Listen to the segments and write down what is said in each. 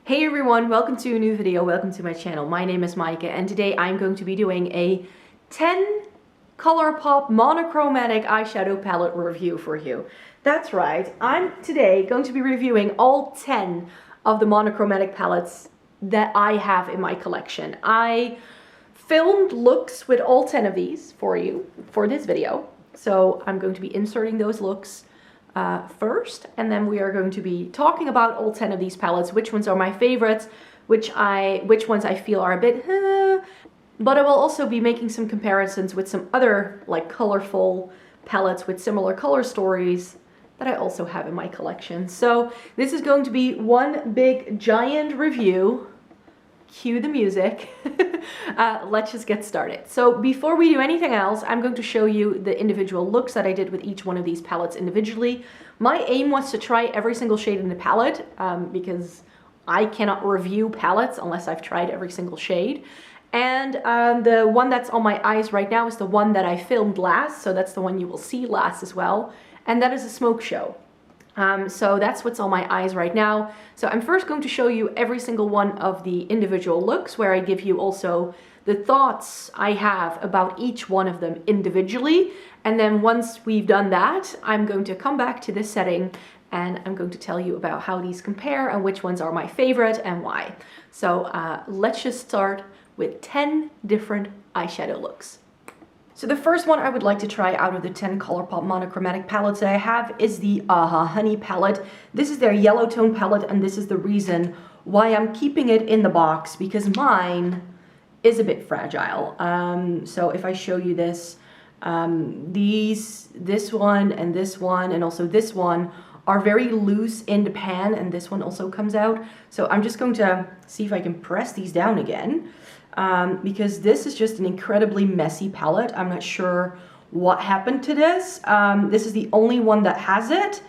Hey everyone, welcome to a new video, welcome to my channel. My name is Maaike and today I'm going to be doing a 10 Colourpop Monochromatic eyeshadow palette review for you. That's right, I'm today going to be reviewing all 10 of the monochromatic palettes that I have in my collection. I filmed looks with all 10 of these for you for this video, so I'm going to be inserting those looks first, and then we are going to be talking about all 10 of these palettes, which ones are my favorites, which ones I feel are a bit but I will also be making some comparisons with some other like colorful palettes with similar color stories that I also have in my collection. So this is going to be one big giant review. Cue the music. Let's just get started. So before we do anything else, I'm going to show you the individual looks that I did with each one of these palettes individually. My aim was to try every single shade in the palette because I cannot review palettes unless I've tried every single shade. And the one that's on my eyes right now is the one that I filmed last, so that's the one you will see last as well. And that is a smoke show. So that's what's on my eyes right now. So I'm first going to show you every single one of the individual looks, where I give you also the thoughts I have about each one of them individually. And then once we've done that, I'm going to come back to this setting and I'm going to tell you about how these compare and which ones are my favorite and why. So let's just start with 10 different eyeshadow looks. So the first one I would like to try out of the 10 Colourpop monochromatic palettes that I have is the Honey palette. This is their yellow tone palette, and this is the reason why I'm keeping it in the box, because mine is a bit fragile. So if I show you this, this one and also this one are very loose in the pan, and this one also comes out. So I'm just going to see if I can press these down again. Because this is just an incredibly messy palette. I'm not sure what happened to this. This is the only one that has it,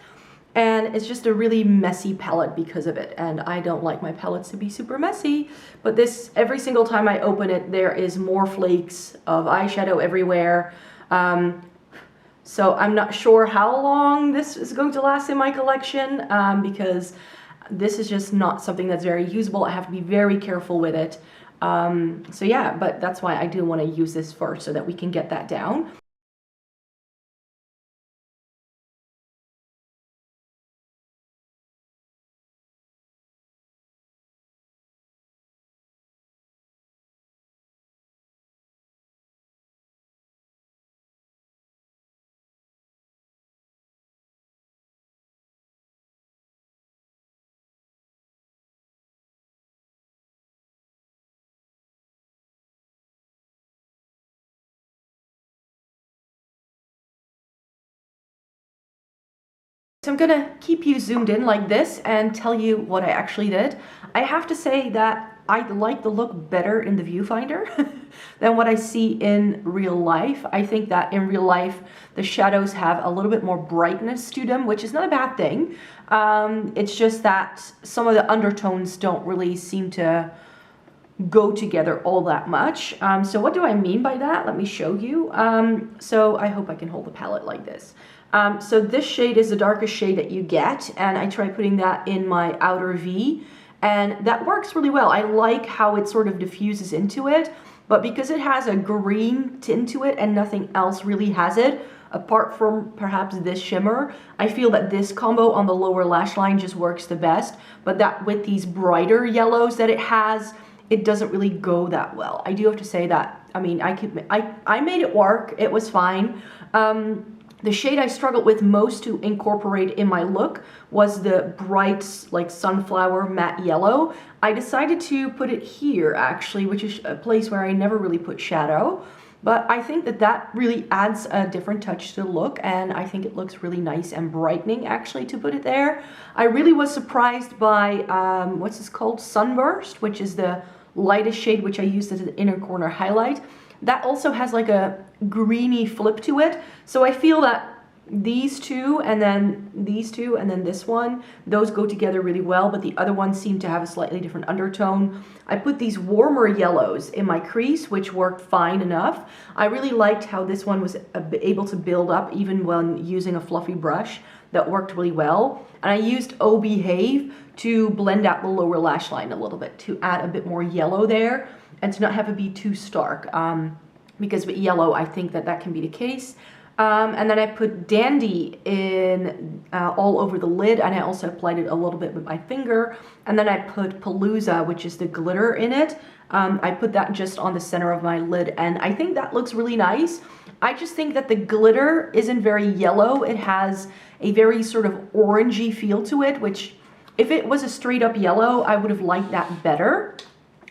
and it's just a really messy palette because of it. And I don't like my palettes to be super messy, but this, every single time I open it, there is more flakes of eyeshadow everywhere. So I'm not sure how long this is going to last in my collection, because this is just not something that's very usable. I have to be very careful with it. So yeah, but that's why I do want to use this first so that we can get that down. So I'm gonna keep you zoomed in like this and tell you what I actually did. I have to say that I like the look better in the viewfinder than what I see in real life. I think that in real life, the shadows have a little bit more brightness to them, which is not a bad thing. It's just that some of the undertones don't really seem to go together all that much. So what do I mean by that? Let me show you. So I hope I can hold the palette like this. So this shade is the darkest shade that you get, and I try putting that in my outer V, and that works really well. I like how it sort of diffuses into it, but because it has a green tint to it and nothing else really has it, apart from perhaps this shimmer, I feel that this combo on the lower lash line just works the best, but that with these brighter yellows that it has, it doesn't really go that well. I do have to say that, I mean, I made it work, it was fine. The shade I struggled with most to incorporate in my look was the bright, like sunflower matte yellow. I decided to put it here actually, which is a place where I never really put shadow. But I think that that really adds a different touch to the look, and I think it looks really nice and brightening actually to put it there. I really was surprised by, what's this called? Sunburst, which is the lightest shade which I used as an inner corner highlight. That also has like a greeny flip to it. So I feel that these two and then these two and then this one, those go together really well, but the other ones seem to have a slightly different undertone. I put these warmer yellows in my crease, which worked fine enough. I really liked how this one was able to build up even when using a fluffy brush. that worked really well. And I used Oh Behave to blend out the lower lash line a little bit, to add a bit more yellow there and to not have it be too stark. Because with yellow, I think that that can be the case. And then I put Dandy in all over the lid, and I also applied it a little bit with my finger. And then I put Palooza, which is the glitter, in it. I put that just on the center of my lid, and I think that looks really nice. I just think that the glitter isn't very yellow. It has a very sort of orangey feel to it, which if it was a straight up yellow, I would have liked that better.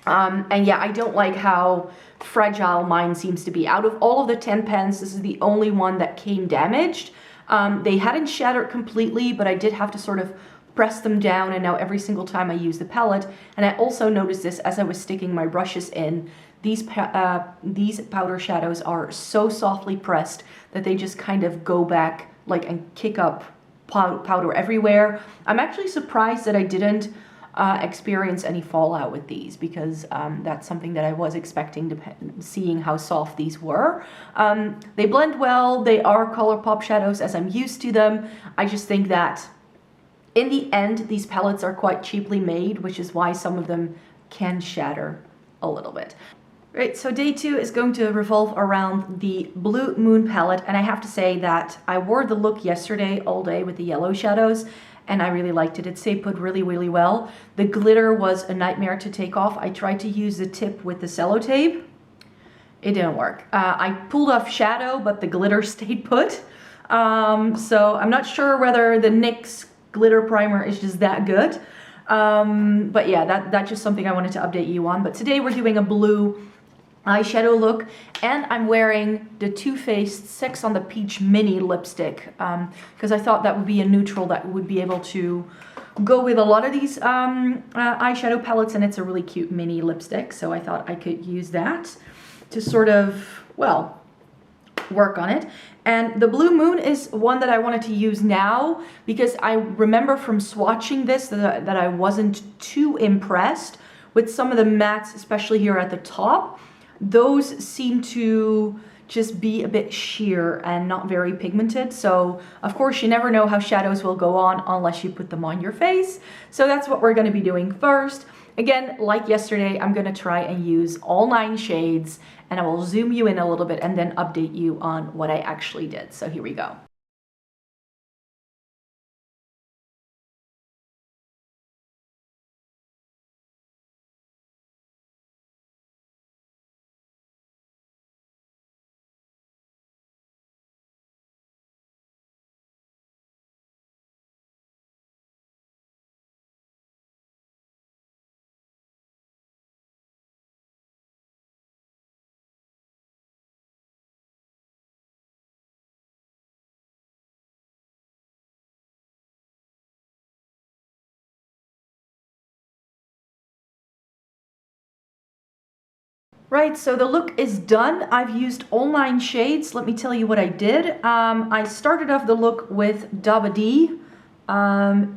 And yeah, I don't like how fragile mine seems to be. Out of all of the 10 pens, this is the only one that came damaged. They hadn't shattered completely, but I did have to sort of press them down, and now every single time I use the palette. And I also noticed this as I was sticking my brushes in. These powder shadows are so softly pressed that they just kind of go back like and kick up powder everywhere. I'm actually surprised that I didn't experience any fallout with these, because that's something that I was expecting, seeing how soft these were. They blend well. They are Colourpop shadows as I'm used to them. I just think that in the end, these palettes are quite cheaply made, which is why some of them can shatter a little bit. Right, so day 2 is going to revolve around the Blue Moon palette, and I have to say that I wore the look yesterday all day with the yellow shadows, and I really liked it. It stayed put really, really well. The glitter was a nightmare to take off. I tried to use the tip with the sellotape. It didn't work. I pulled off shadow, but the glitter stayed put. So I'm not sure whether the NYX glitter primer is just that good. But yeah, that's just something I wanted to update you on. But today we're doing a blue eyeshadow look, and I'm wearing the Too Faced Sex on the Peach mini lipstick, because I thought that would be a neutral that would be able to go with a lot of these eyeshadow palettes, and it's a really cute mini lipstick, so I thought I could use that to sort of, well, work on it. And the Blue Moon is one that I wanted to use now, because I remember from swatching this that I wasn't too impressed with some of the mattes, especially here at the top. Those seem to just be a bit sheer and not very pigmented. So of course you never know how shadows will go on unless you put them on your face. So that's what we're going to be doing first. Again, like yesterday, I'm going to try and use all 9 shades, and I will zoom you in a little bit and then update you on what I actually did. So here we go. Right, so the look is done. I've used all 9 shades. Let me tell you what I did. I started off the look with Dabba D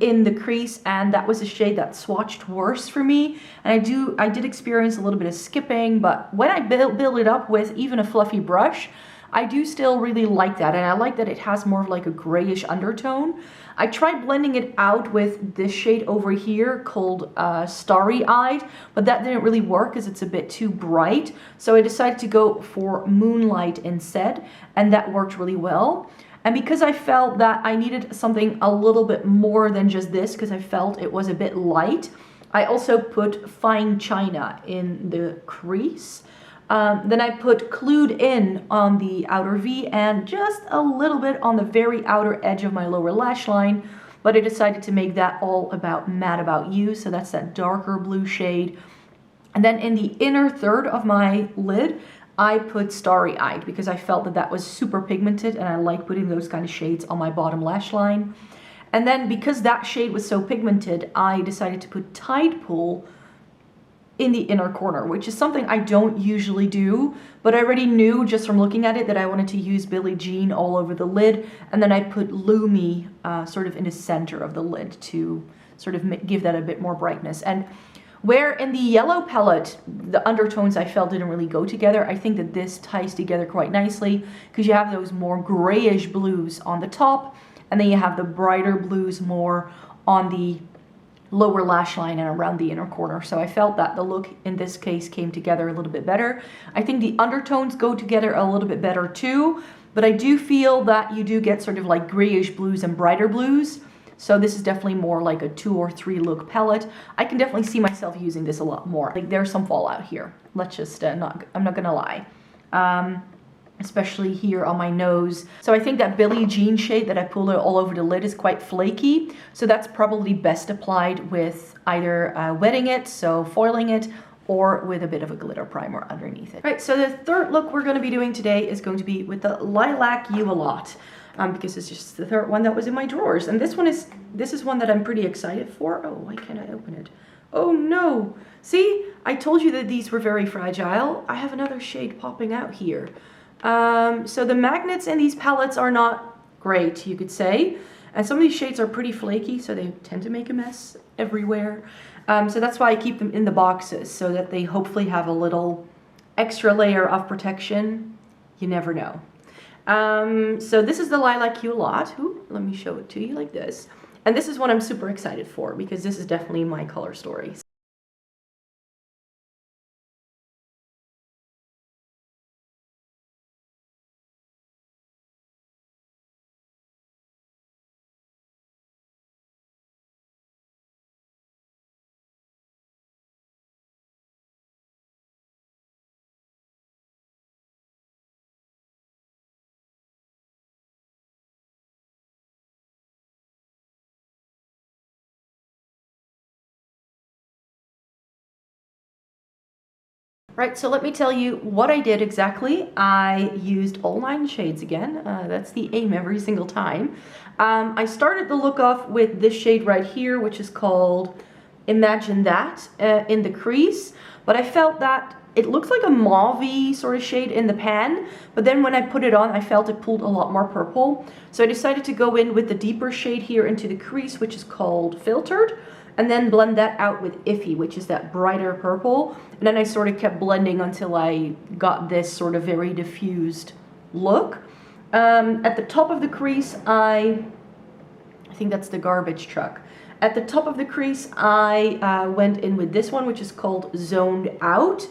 in the crease, and that was a shade that swatched worse for me. And I did experience a little bit of skipping, but when I build it up with even a fluffy brush, I do still really like that, and I like that it has more of like a grayish undertone. I tried blending it out with this shade over here called Starry Eyed, but that didn't really work because it's a bit too bright. So I decided to go for Moonlight instead, and that worked really well. And because I felt that I needed something a little bit more than just this, because I felt it was a bit light, I also put Fine China in the crease. Then I put Clued In on the outer V and just a little bit on the very outer edge of my lower lash line, but I decided to make that all about Mad About You, so that's that darker blue shade. And then in the inner third of my lid, I put Starry Eyed because I felt that that was super pigmented, and I like putting those kind of shades on my bottom lash line. And then because that shade was so pigmented, I decided to put Tide Pool in the inner corner, which is something I don't usually do, but I already knew just from looking at it that I wanted to use Billie Jean all over the lid, and then I put Lumi sort of in the center of the lid to sort of give that a bit more brightness. And where in the yellow palette, the undertones I felt didn't really go together, I think that this ties together quite nicely because you have those more grayish blues on the top, and then you have the brighter blues more on the lower lash line and around the inner corner. So I felt that the look in this case came together a little bit better. I think the undertones go together a little bit better too, but I do feel that you do get sort of like grayish blues and brighter blues. So this is definitely more like a 2 or 3 look palette. I can definitely see myself using this a lot more. Like there's some fallout here. Let's just I'm not gonna lie. Especially here on my nose. So I think that Billie Jean shade that I pulled all over the lid is quite flaky. So that's probably best applied with either wetting it, so foiling it, or with a bit of a glitter primer underneath it. Right, so the third look we're gonna be doing today is going to be with the Lilac You A Lot. Because it's just the third one that was in my drawers. And this is one that I'm pretty excited for. Oh, why can't I open it? Oh no! See, I told you that these were very fragile. I have another shade popping out here. So the magnets in these palettes are not great, you could say. And some of these shades are pretty flaky, so they tend to make a mess everywhere. So that's why I keep them in the boxes, so that they hopefully have a little extra layer of protection. You never know. So this is the Lilac You A Lot. Ooh, let me show it to you like this. And this is what I'm super excited for, because this is definitely my color story. Right, so let me tell you what I did exactly. I used all 9 shades again. That's the aim every single time. I started the look off with this shade right here, which is called Imagine That, in the crease. But I felt that it looks like a mauve-y sort of shade in the pan, but then when I put it on, I felt it pulled a lot more purple. So I decided to go in with the deeper shade here into the crease, which is called Filtered, and then blend that out with Iffy, which is that brighter purple. And then I sort of kept blending until I got this sort of very diffused look. At the top of the crease, I think that's the garbage truck. At the top of the crease, I went in with this one, which is called Zoned Out.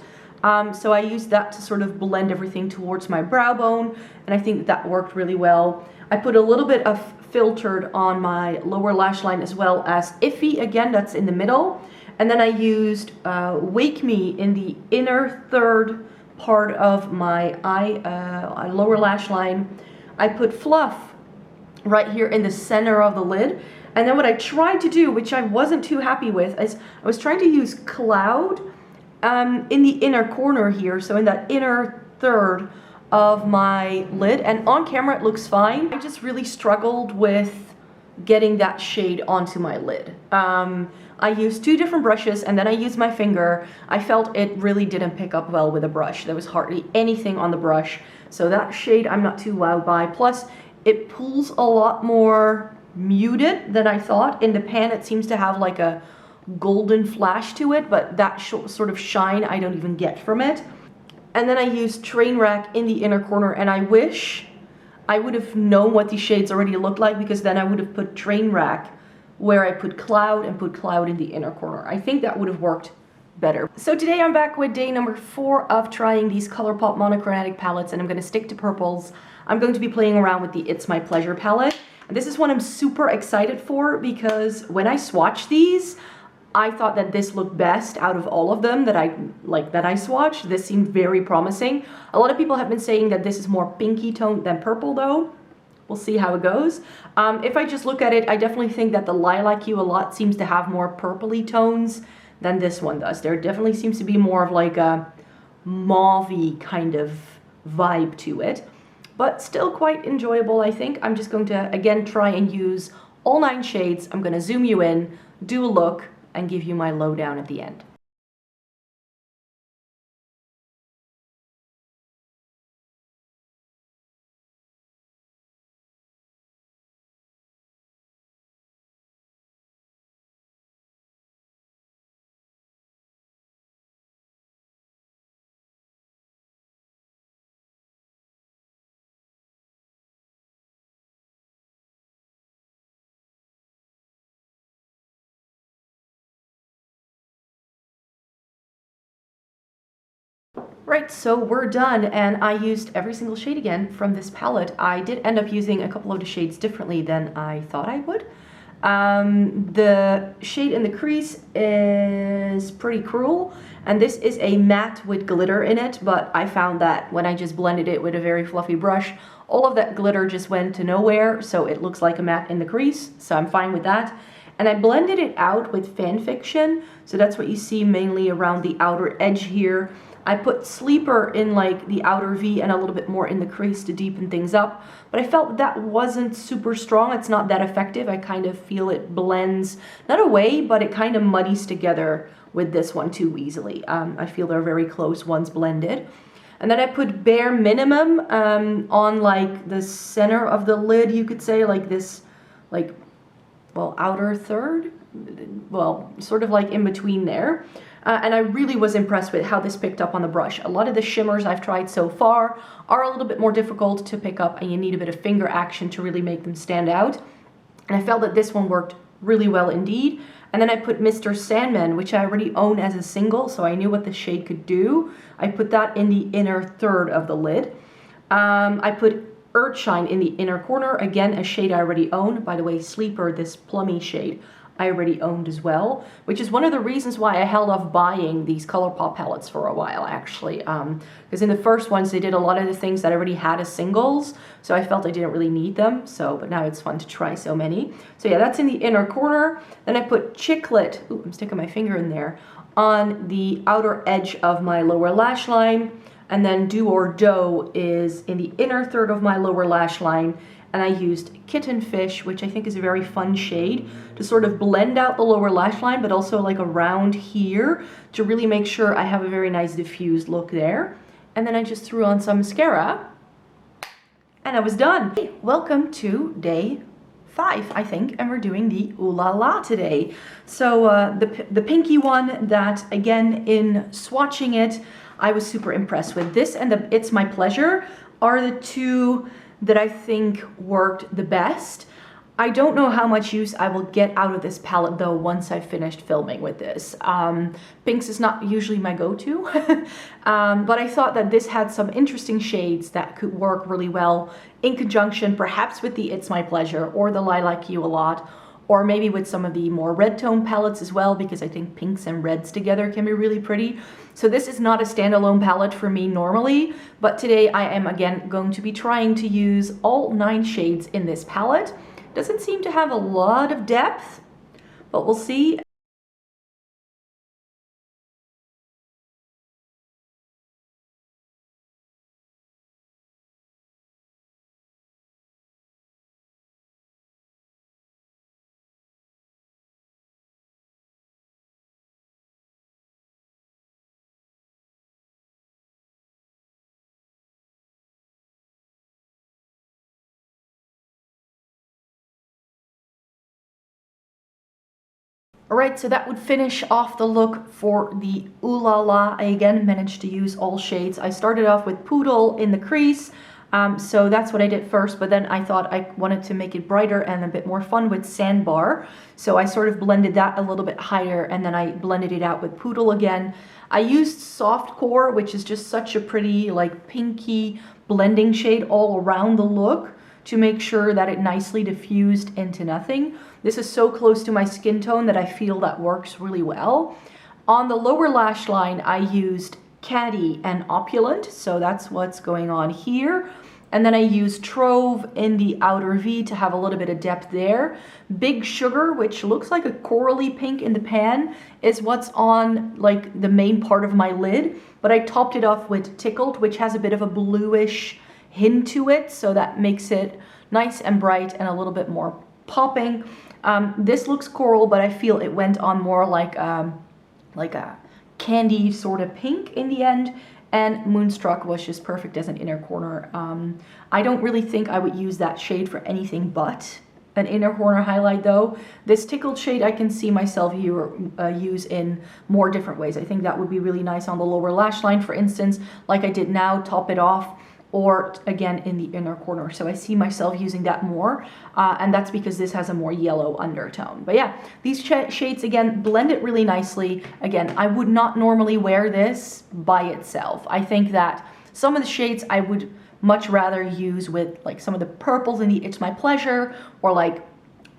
So I used that to sort of blend everything towards my brow bone, and I think that worked really well. I put a little bit of Filtered on my lower lash line as well as Iffy, again, that's in the middle. And then I used Wake Me in the inner third part of my lower lash line. I put Fluff right here in the center of the lid. And then what I tried to do, which I wasn't too happy with, is I was trying to use Cloud in the inner corner here, so in that inner third of my lid, and on camera it looks fine. I just really struggled with getting that shade onto my lid. I used 2 different brushes and then I used my finger. I felt it really didn't pick up well with a brush. There was hardly anything on the brush, so that shade I'm not too wowed by. Plus it pulls a lot more muted than I thought. In the pan it seems to have like a golden flash to it, but that sort of shine I don't even get from it. And then I used Trainwreck in the inner corner, and I wish I would have known what these shades already looked like, because then I would have put Trainwreck where I put Cloud and put Cloud in the inner corner. I think that would have worked better. So today I'm back with day number 4 of trying these Colourpop Monochromatic palettes, and I'm going to stick to purples. I'm going to be playing around with the It's My Pleasure palette. And this is one I'm super excited for, because when I swatched these, I thought that this looked best out of all of them that I swatched. This seemed very promising. A lot of people have been saying that this is more pinky toned than purple though. We'll see how it goes. If I just look at it, I definitely think that the Lilac You A Lot seems to have more purpley tones than this one does. There definitely seems to be more of like a mauve-y kind of vibe to it, but still quite enjoyable, I think. I'm just going to, again, try and use all 9 shades. I'm going to zoom you in, do a look, and give you my lowdown at the end. Right, so we're done, and I used every single shade again from this palette. I did end up using a couple of the shades differently than I thought I would. The shade in the crease is Pretty Cruel, and this is a matte with glitter in it, but I found that when I just blended it with a very fluffy brush, all of that glitter just went to nowhere, so it looks like a matte in the crease, so I'm fine with that. And I blended it out with Fan Fiction, so that's what you see mainly around the outer edge here. I put Sleeper in like the outer V and a little bit more in the crease to deepen things up, but I felt that wasn't super strong. It's not that effective. I kind of feel it blends, not away, but it kind of muddies together with this one too easily. I feel they're very close once blended. And then I put Bare Minimum on like the center of the lid, you could say, like this, like, well, outer third, well, sort of like in between there. And I really was impressed with how this picked up on the brush. A lot of the shimmers I've tried so far are a little bit more difficult to pick up, and you need a bit of finger action to really make them stand out. And I felt that this one worked really well indeed. And then I put Mr. Sandman, which I already own as a single, so I knew what the shade could do. I put that in the inner third of the lid. I put Earthshine in the inner corner, again a shade I already own. By the way, Sleeper, this plummy shade, I already owned as well, which is one of the reasons why I held off buying these Colourpop palettes for a while, actually. Because in the first ones, they did a lot of the things that I already had as singles, so I felt I didn't really need them, but now it's fun to try so many. So yeah, that's in the inner corner. Then I put Chiclet, ooh, I'm sticking my finger in there, on the outer edge of my lower lash line. And then Do or Dough is in the inner third of my lower lash line. And I used Kitten Fish, which I think is a very fun shade, to sort of blend out the lower lash line, but also like around here to really make sure I have a very nice diffused look there. And then I just threw on some mascara and I was done. Hey, welcome to day 5, I think, and we're doing the Ooh La La today. So the pinky one that, again, in swatching it, I was super impressed with. This and the It's My Pleasure are the two that I think worked the best. I don't know how much use I will get out of this palette though once I've finished filming with this. Pinks is not usually my go-to, but I thought that this had some interesting shades that could work really well in conjunction perhaps with the It's My Pleasure or the Lilac You A Lot, or maybe with some of the more red tone palettes as well, because I think pinks and reds together can be really pretty. So this is not a standalone palette for me normally, but today I am again going to be trying to use all 9 shades in this palette. Doesn't seem to have a lot of depth, but we'll see. Alright, so that would finish off the look for the Ooh La La. I again managed to use all shades. I started off with Poodle in the crease, so that's what I did first, but then I thought I wanted to make it brighter and a bit more fun with Sandbar. So I sort of blended that a little bit higher, and then I blended it out with Poodle again. I used Soft Core, which is just such a pretty, like, pinky blending shade all around the look, to make sure that it nicely diffused into nothing. This is so close to my skin tone that I feel that works really well. On the lower lash line, I used Caddy and Opulent, so that's what's going on here. And then I used Trove in the outer V to have a little bit of depth there. Big Sugar, which looks like a corally pink in the pan, is what's on like the main part of my lid, but I topped it off with Tickled, which has a bit of a bluish hint to it, so that makes it nice and bright and a little bit more popping. This looks coral, but I feel it went on more like a candy sort of pink in the end, and Moonstruck was just perfect as an inner corner. I don't really think I would use that shade for anything but an inner corner highlight though. This Tickled shade I can see myself use in more different ways. I think that would be really nice on the lower lash line, for instance, like I did now, top it off or again in the inner corner. So I see myself using that more, and that's because this has a more yellow undertone. But yeah, these shades again blend it really nicely. Again, I would not normally wear this by itself. I think that some of the shades I would much rather use with like some of the purples in the It's My Pleasure, or like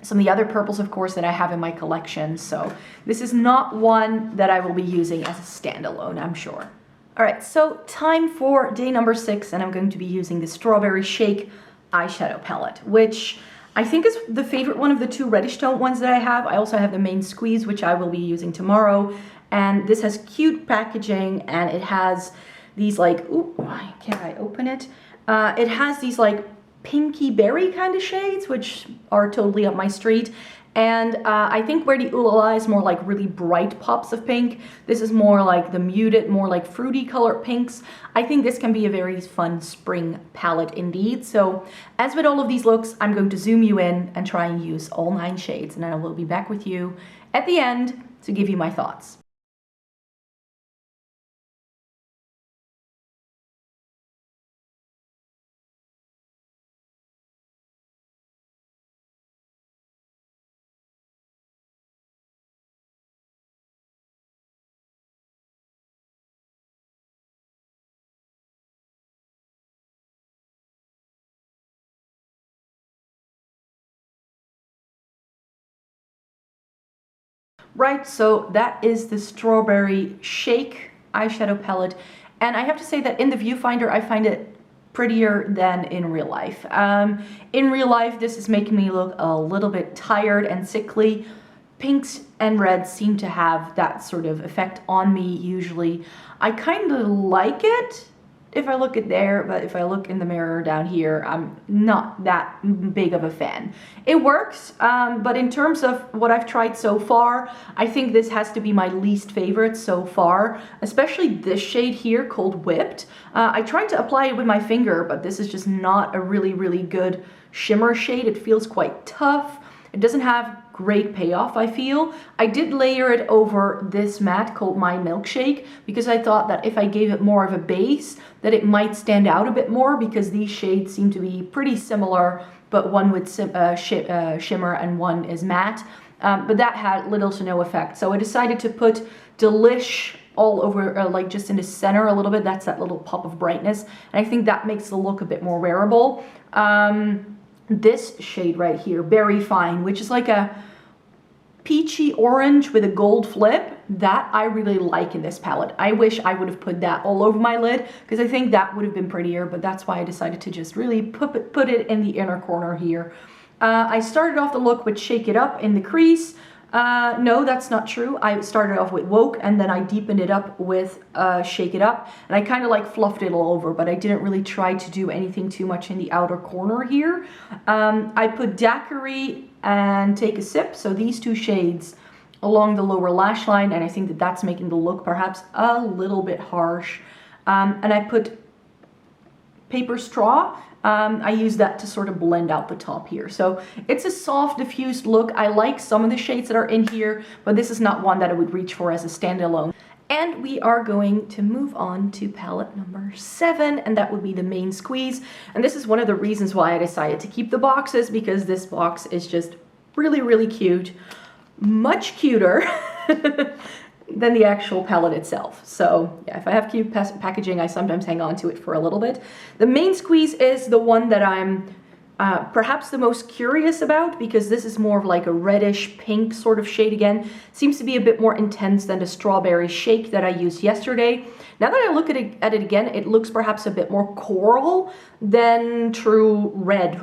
some of the other purples, of course, that I have in my collection. So this is not one that I will be using as a standalone, I'm sure. All right, so time for day number 6, and I'm going to be using the Strawberry Shake eyeshadow palette, which I think is the favorite one of the 2 reddish tone ones that I have. I also have the main squeeze, which I will be using tomorrow. And this has cute packaging, and it has these like, ooh, why can't I open it? It has these like pinky berry kind of shades, which are totally up my street. And I think where the Ooh La La is more like really bright pops of pink, this is more like the muted, more like fruity colored pinks. I think this can be a very fun spring palette indeed. So as with all of these looks, I'm going to zoom you in and try and use all 9 shades, and then I will be back with you at the end to give you my thoughts. Right, so that is the Strawberry Shake eyeshadow palette, and I have to say that in the viewfinder I find it prettier than in real life. In real life this is making me look a little bit tired and sickly. Pinks and reds seem to have that sort of effect on me usually. I kind of like it if I look at there, but if I look in the mirror down here, I'm not that big of a fan. It works, but in terms of what I've tried so far, I think this has to be my least favorite so far, especially this shade here called Whipped. I tried to apply it with my finger, but this is just not a really good shimmer shade. It feels quite tough. It doesn't have great payoff, I feel. I did layer it over this matte called My Milkshake because I thought that if I gave it more of a base, that it might stand out a bit more, because these shades seem to be pretty similar, but one with shimmer and one is matte. But that had little to no effect. So I decided to put Delish all over, like just in the center a little bit. That's that little pop of brightness. And I think that makes the look a bit more wearable. This shade right here, Berry Fine, which is like a peachy orange with a gold flip, that I really like in this palette. I wish I would have put that all over my lid, because I think that would have been prettier, but that's why I decided to just really put it in the inner corner here. I started off the look with Shake It Up in the crease. No, that's not true. I started off with Woke, and then I deepened it up with Shake It Up, and I kind of like fluffed it all over, but I didn't really try to do anything too much in the outer corner here. I put Daiquiri and Take a Sip, so these 2 shades along the lower lash line, and I think that that's making the look perhaps a little bit harsh. And I put Paper Straw. I use that to sort of blend out the top here. So it's a soft, diffused look. I like some of the shades that are in here, but this is not one that I would reach for as a standalone. And we are going to move on to palette number 7, and that would be the Main Squeeze. And this is one of the reasons why I decided to keep the boxes, because this box is just really cute. Much cuter than the actual palette itself. So yeah, if I have cute packaging, I sometimes hang on to it for a little bit. The Main Squeeze is the one that I'm perhaps the most curious about, because this is more of like a reddish pink sort of shade again. Seems to be a bit more intense than the Strawberry Shake that I used yesterday. Now that I look at it again, it looks perhaps a bit more coral than true red.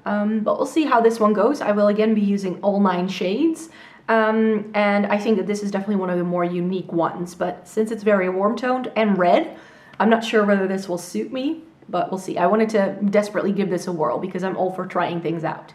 But we'll see how this one goes. I will again be using all 9 shades. And I think that this is definitely one of the more unique ones, but since it's very warm toned and red, I'm not sure whether this will suit me, but we'll see. I wanted to desperately give this a whirl because I'm all for trying things out.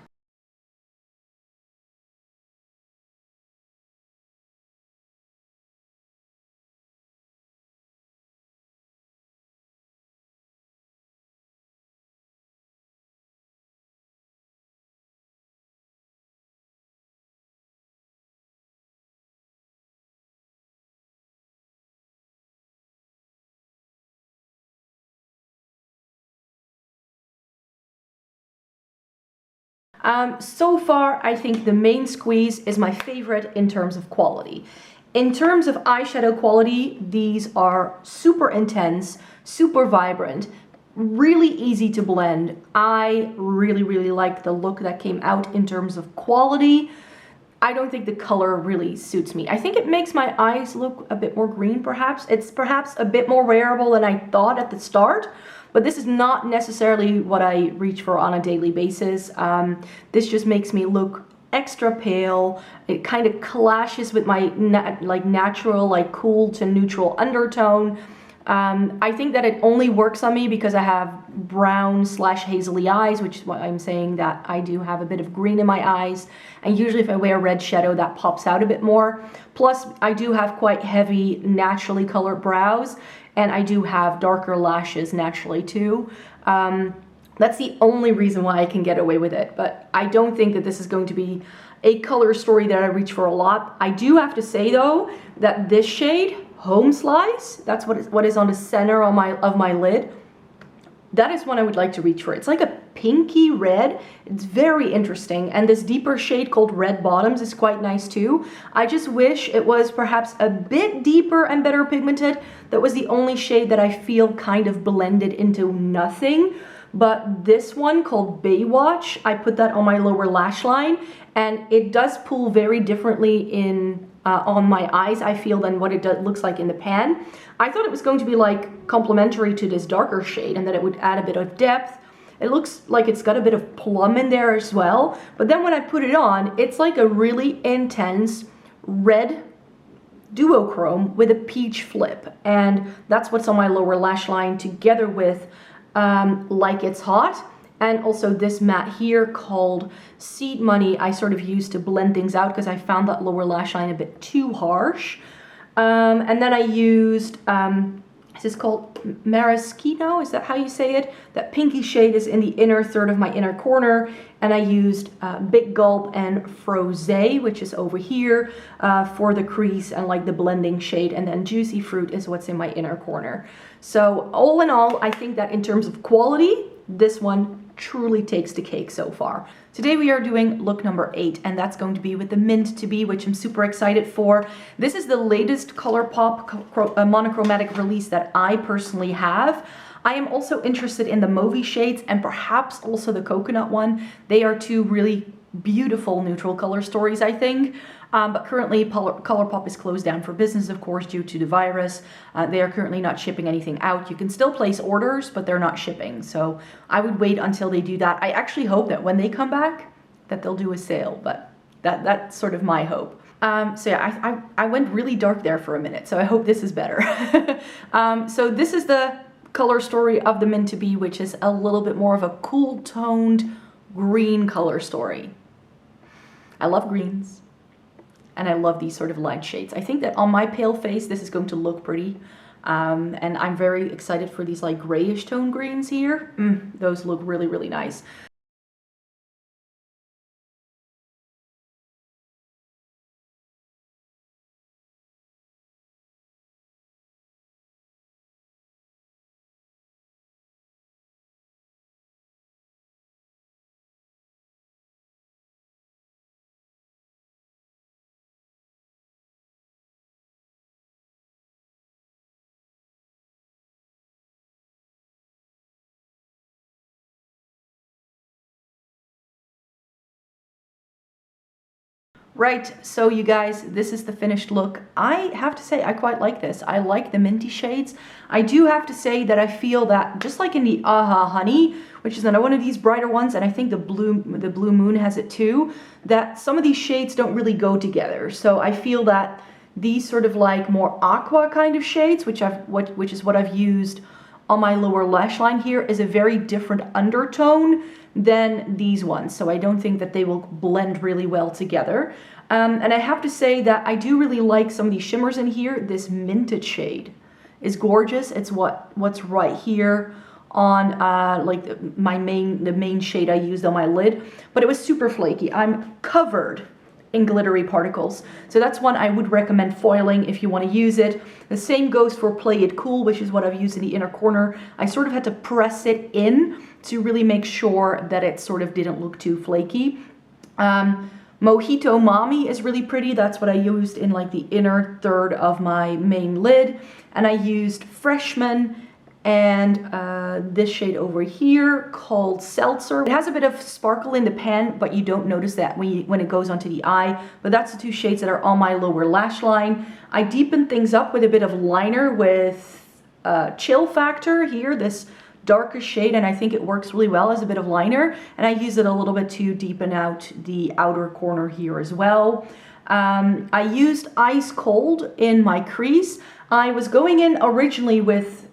So far, I think the main squeeze is my favorite in terms of quality. In terms of eyeshadow quality, these are super intense, super vibrant, really easy to blend. I really like the look that came out in terms of quality. I don't think the color really suits me. I think it makes my eyes look a bit more green, perhaps. It's perhaps a bit more wearable than I thought at the start, but this is not necessarily what I reach for on a daily basis. This just makes me look extra pale. It kind of clashes with my natural, cool to neutral undertone. I think that it only works on me because I have brown / hazily eyes, which is why I'm saying that I do have a bit of green in my eyes. And usually if I wear red shadow, that pops out a bit more. Plus, I do have quite heavy, naturally colored brows, and I do have darker lashes naturally too. That's the only reason why I can get away with it. But I don't think that this is going to be a color story that I reach for a lot. I do have to say though, that this shade, Home Slice, that's what is on the center of my lid. That is one I would like to reach for. It's like a pinky red. It's very interesting. And this deeper shade called Red Bottoms is quite nice too. I just wish it was perhaps a bit deeper and better pigmented. That was the only shade that I feel kind of blended into nothing. But this one called Baywatch, I put that on my lower lash line, and it does pull very differently in on my eyes, I feel, than what it looks like in the pan. I thought it was going to be like complementary to this darker shade and that it would add a bit of depth. It looks like it's got a bit of plum in there as well. But then when I put it on, it's like a really intense red duochrome with a peach flip. And that's what's on my lower lash line together with Like It's Hot. And also this matte here called Seed Money, I sort of used to blend things out because I found that lower lash line a bit too harsh. And then I used, this is called Maraschino, is that how you say it? That pinky shade is in the inner third of my inner corner. And I used Big Gulp and Frosé, which is over here, for the crease and like the blending shade. And then Juicy Fruit is what's in my inner corner. So all in all, I think that in terms of quality, this one truly takes the cake so far. Today we are doing look number 8, and that's going to be with the Mint to Be, which I'm super excited for. This is the latest Colourpop monochromatic release that I personally have. I am also interested in the Mauvey shades and perhaps also the coconut one. They are two really beautiful neutral color stories, I think. But currently Colourpop is closed down for business, of course, due to the virus. They are currently not shipping anything out. You can still place orders, but they're not shipping. So I would wait until they do that. I actually hope that when they come back, that they'll do a sale, but that's sort of my hope. So yeah, I went really dark there for a minute, so I hope this is better. So this is the color story of the Mint to Be, which is a little bit more of a cool toned green color story. I love greens. And I love these sort of light shades. I think that on my pale face, this is going to look pretty. And I'm very excited for these like grayish tone greens here. Those look really nice. Right, so you guys, this is the finished look. I have to say, I quite like this. I like the minty shades. I do have to say that I feel that, just like in the Aha Honey, which is another one of these brighter ones, and I think the Blue Moon has it too, that some of these shades don't really go together. So I feel that these sort of like more aqua kind of shades, which is what I've used on my lower lash line here, is a very different undertone than these ones. So I don't think that they will blend really well together. And I have to say that I do really like some of these shimmers in here. This minted shade is gorgeous. It's what's right here on like the main shade I used on my lid, but it was super flaky. I'm covered in glittery particles. So that's one I would recommend foiling if you want to use it. The same goes for Play It Cool, which is what I've used in the inner corner. I sort of had to press it in to really make sure that it sort of didn't look too flaky. Mojito Mommy is really pretty. That's what I used in like the inner third of my main lid. And I used Freshman and this shade over here called Seltzer. It has a bit of sparkle in the pan, but you don't notice that when it goes onto the eye. But that's the two shades that are on my lower lash line. I deepened things up with a bit of liner with Chill Factor here, this darker shade, and I think it works really well as a bit of liner. And I use it a little bit to deepen out the outer corner here as well. I used Ice Cold in my crease. I was going in originally with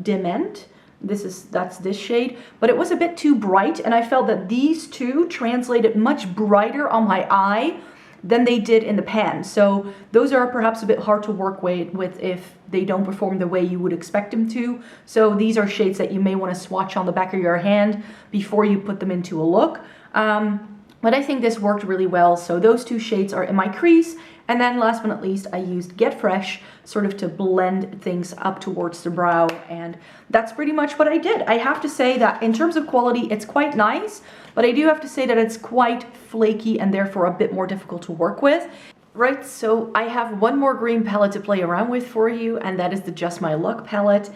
Dement. That's this shade, but it was a bit too bright, and I felt that these two translated much brighter on my eye than they did in the pan. So those are perhaps a bit hard to work with if they don't perform the way you would expect them to. So these are shades that you may want to swatch on the back of your hand before you put them into a look. But I think this worked really well. So those two shades are in my crease. And then last but not least, I used Get Fresh sort of to blend things up towards the brow. And that's pretty much what I did. I have to say that in terms of quality, it's quite nice, but I do have to say that it's quite flaky and therefore a bit more difficult to work with. Right, so I have one more green palette to play around with for you, and that is the Just My Luck palette.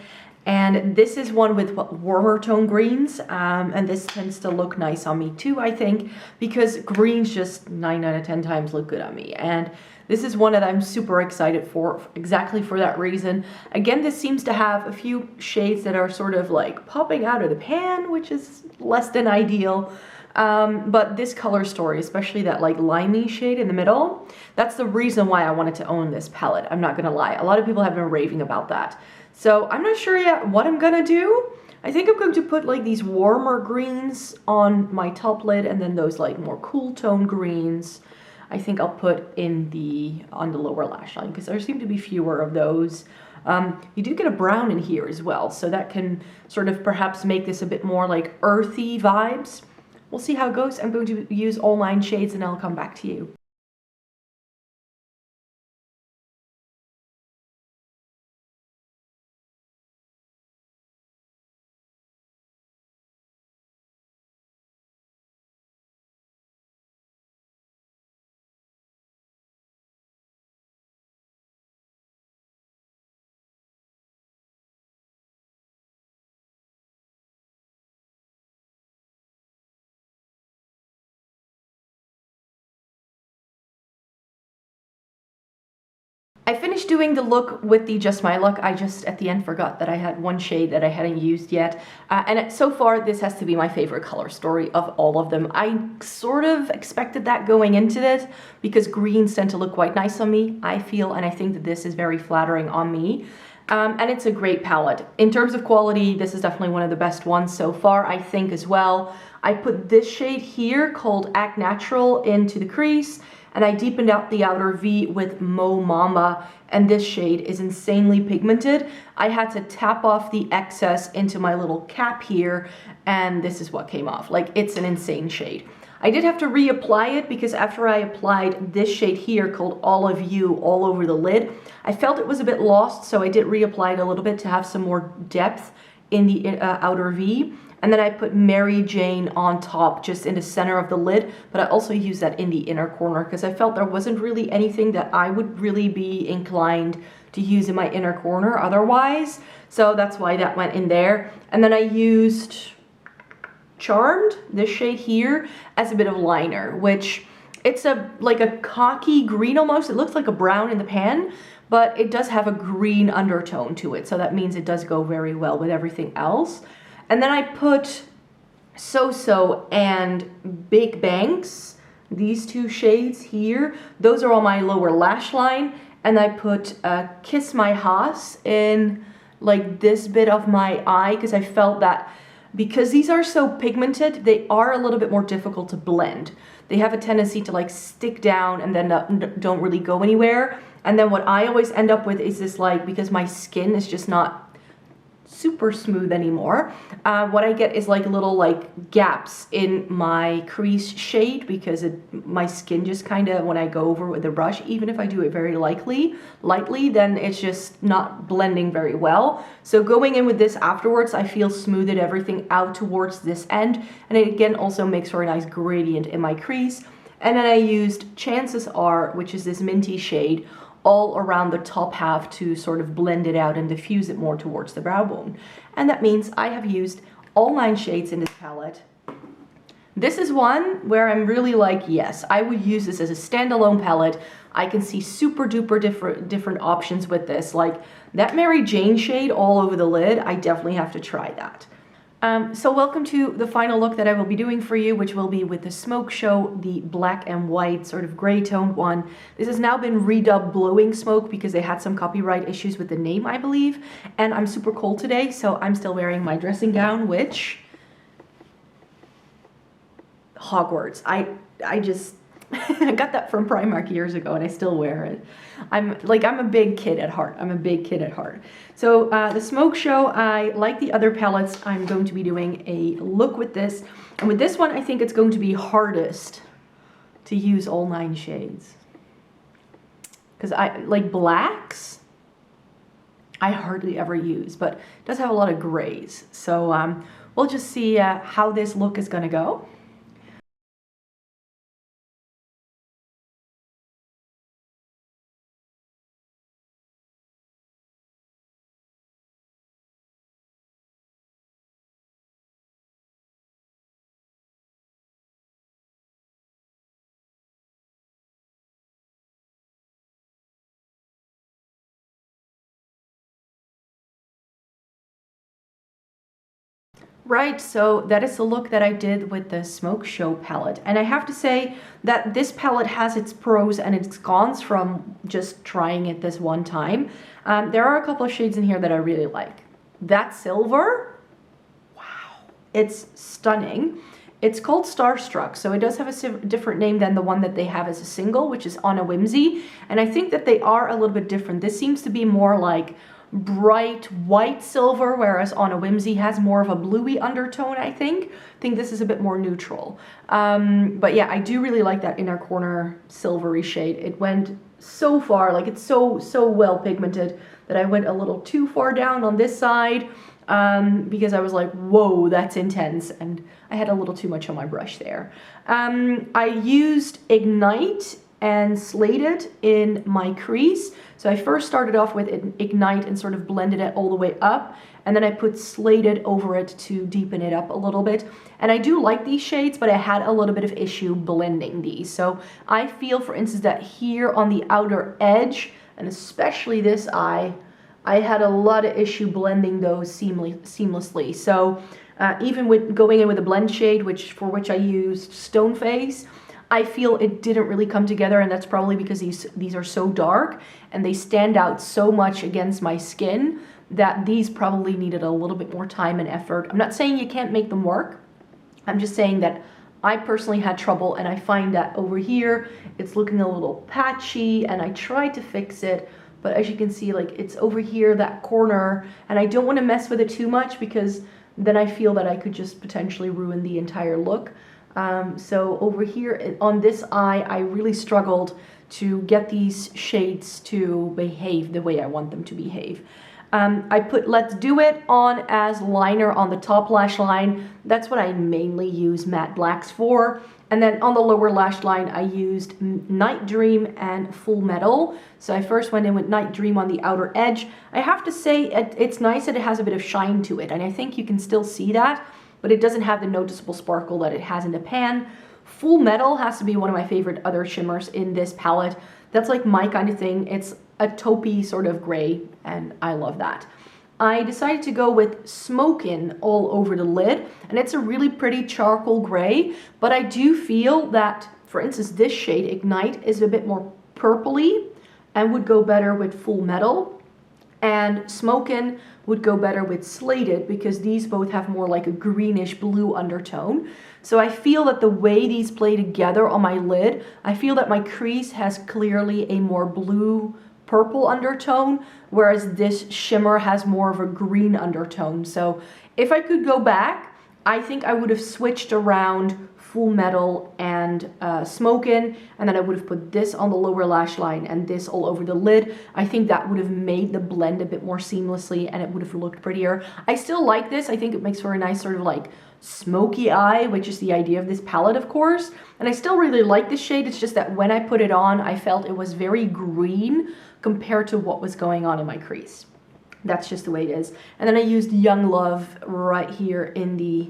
And this is one with warmer tone greens, and this tends to look nice on me too, I think, because greens just 9 out of 10 times look good on me. And this is one that I'm super excited for, exactly for that reason. Again, this seems to have a few shades that are sort of like popping out of the pan, which is less than ideal. But this color story, especially that like limey shade in the middle, that's the reason why I wanted to own this palette. I'm not gonna lie. A lot of people have been raving about that. So I'm not sure yet what I'm gonna do. I think I'm going to put like these warmer greens on my top lid, and then those like more cool tone greens I think I'll put in on the lower lash line, because there seem to be fewer of those. You do get a brown in here as well, so that can sort of perhaps make this a bit more like earthy vibes. We'll see how it goes. I'm going to use all 9 shades and I'll come back to you. I finished doing the look with the Just My Luck. I just at the end forgot that I had one shade that I hadn't used yet. So far, this has to be my favorite color story of all of them. I sort of expected that going into this because greens tend to look quite nice on me, I feel, and I think that this is very flattering on me. And it's a great palette. In terms of quality, this is definitely one of the best ones so far, I think, as well. I put this shade here called Act Natural into the crease, and I deepened out the outer V with Mo Mama, and this shade is insanely pigmented. I had to tap off the excess into my little cap here, and this is what came off. Like, it's an insane shade. I did have to reapply it because after I applied this shade here called All of You all over the lid, I felt it was a bit lost, so I did reapply it a little bit to have some more depth in the outer V. And then I put Mary Jane on top, just in the center of the lid, but I also used that in the inner corner because I felt there wasn't really anything that I would really be inclined to use in my inner corner otherwise. So that's why that went in there. And then I used Charmed, this shade here, as a bit of liner, which it's like a cocky green almost. It looks like a brown in the pan, but it does have a green undertone to it. So that means it does go very well with everything else. And then I put So So and Big Banks, these two shades here. Those are on my lower lash line. And I put Kiss My Haas in like this bit of my eye because I felt that because these are so pigmented, they are a little bit more difficult to blend. They have a tendency to like stick down and then don't really go anywhere. And then what I always end up with is this like, because my skin is just not super smooth anymore. What I get is like little like gaps in my crease shade because my skin just kind of, when I go over with the brush, even if I do it very lightly, then it's just not blending very well. So going in with this afterwards, I feel smoothed everything out towards this end, and it again also makes for a nice gradient in my crease. And then I used Chances Are, which is this minty shade, all around the top half to sort of blend it out and diffuse it more towards the brow bone. And that means I have used all 9 shades in this palette. This is one where I'm really like, yes, I would use this as a standalone palette. I can see super duper different options with this. Like that Mary Jane shade all over the lid, I definitely have to try that. So welcome to the final look that I will be doing for you, which will be with the Smoke Show, the black and white sort of gray toned one. This has now been redubbed Blowing Smoke because they had some copyright issues with the name, I believe. And I'm super cold today, so I'm still wearing my dressing gown, which... Hogwarts. I just... I got that from Primark years ago and I still wear it. I'm a big kid at heart. I'm a big kid at heart. So the Smoke Show, like the other palettes, I'm going to be doing a look with this. And with this one, I think it's going to be hardest to use all 9 shades. Because like blacks, I hardly ever use, but it does have a lot of grays. So we'll just see how this look is going to go. Right, so that is the look that I did with the Smoke Show palette. And I have to say that this palette has its pros and its cons from just trying it this one time. There are a couple of shades in here that I really like. That silver, wow, it's stunning. It's called Starstruck, so it does have a different name than the one that they have as a single, which is On a Whimsy. And I think that they are a little bit different. This seems to be more like bright white silver, whereas On a Whimsy has more of a bluey undertone, I think. I think this is a bit more neutral. But yeah, I do really like that inner corner silvery shade. It went so far, like it's so well pigmented that I went a little too far down on this side because I was like, whoa, that's intense, and I had a little too much on my brush there. I used Ignite and Slated in my crease. So I first started off with Ignite and sort of blended it all the way up, and then I put Slated over it to deepen it up a little bit. And I do like these shades, but I had a little bit of issue blending these. So I feel, for instance, that here on the outer edge, and especially this eye, I had a lot of issue blending those seamlessly. So even with going in with a blend shade, for which I used Stone Face, I feel it didn't really come together, and that's probably because these are so dark and they stand out so much against my skin that these probably needed a little bit more time and effort. I'm not saying you can't make them work. I'm just saying that I personally had trouble, and I find that over here it's looking a little patchy, and I tried to fix it, but as you can see, like it's over here, that corner, and I don't want to mess with it too much because then I feel that I could just potentially ruin the entire look. So over here on this eye, I really struggled to get these shades to behave the way I want them to behave. I put Let's Do It on as liner on the top lash line. That's what I mainly use matte blacks for. And then on the lower lash line, I used Night Dream and Full Metal. So I first went in with Night Dream on the outer edge. I have to say it's nice that it has a bit of shine to it, and I think you can still see that, but it doesn't have the noticeable sparkle that it has in the pan. Full Metal has to be one of my favorite other shimmers in this palette. That's like my kind of thing. It's a taupey sort of gray, and I love that. I decided to go with Smokin' all over the lid, and it's a really pretty charcoal gray, but I do feel that, for instance, this shade, Ignite, is a bit more purpley and would go better with Full Metal, and Smokin' would go better with Slated because these both have more like a greenish blue undertone. So I feel that the way these play together on my lid, I feel that my crease has clearly a more blue purple undertone, whereas this shimmer has more of a green undertone. So if I could go back, I think I would have switched around Full Metal and Smokin', and then I would have put this on the lower lash line and this all over the lid. I think that would have made the blend a bit more seamlessly and it would have looked prettier. I still like this. I think it makes for a nice sort of like smoky eye, which is the idea of this palette, of course. And I still really like this shade. It's just that when I put it on, I felt it was very green compared to what was going on in my crease. That's just the way it is. And then I used Young Love right here in the